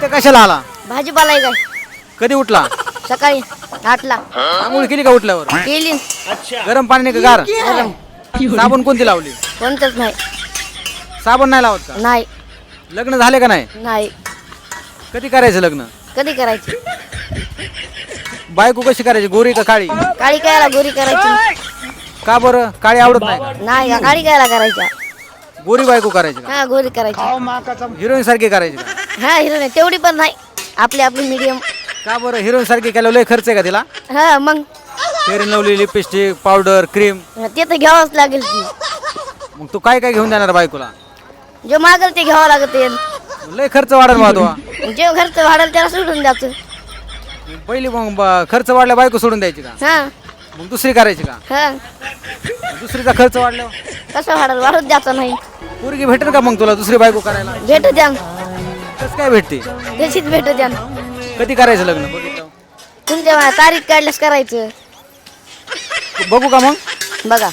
इथं कशाला आला? भाजीपाला आहे काय कधी उठला? सकाळी 8ला आंघोळ केली का उठल्यावर? केली गरम पाणी का गार? गरम साबण कोणती लावली? कोणतंच नाही साबण नाही लावत का? नाही लग्न झाले का नाही? नाही कधी करायचं लग्न? कधी करायची बायको कशी करायची, गोरी का काळी? काळी कायला गोरी करायची का बरं? काळी आवडत नाही का? नाही का काळी कायला करायच्या गोरी बायको करायची का? हा गोरी करायची हिरोईन सारखी करायची का? हा हिरो नाही तेवढी पण नाही आपली आपली मीडियम का बरं? हिरोईन सारखी केल्यावर लय खर्च आहे का तिला? हा मग fair lovely, lipstick, powder, cream. ते तर घ्यावंच लागेल की मग तू काय काय घेऊन देणार बायकोला? जे मागल ते घ्यावं लागते लय खर्च वाढेल महत्वा. जे घरचं वाढेल त्याला सोडून द्यायचं पहिली मग खर्च वाढल्या बायको सोडून द्यायची का? हा मग दुसरी करायची का? हा दुसरीचा खर्च वाढल्यावर कसं वाढेल वाढूच द्यायचं नाही पोरगी भेटेल का मग तुला दुसरी बायको करायला? भेटू द्या कसं काय भेटते? तशीच भेटू द्या कधी करायचं लग्न बघितलं? तुमच्या तारीख काढल्यास करायचं बघू का मग? बघा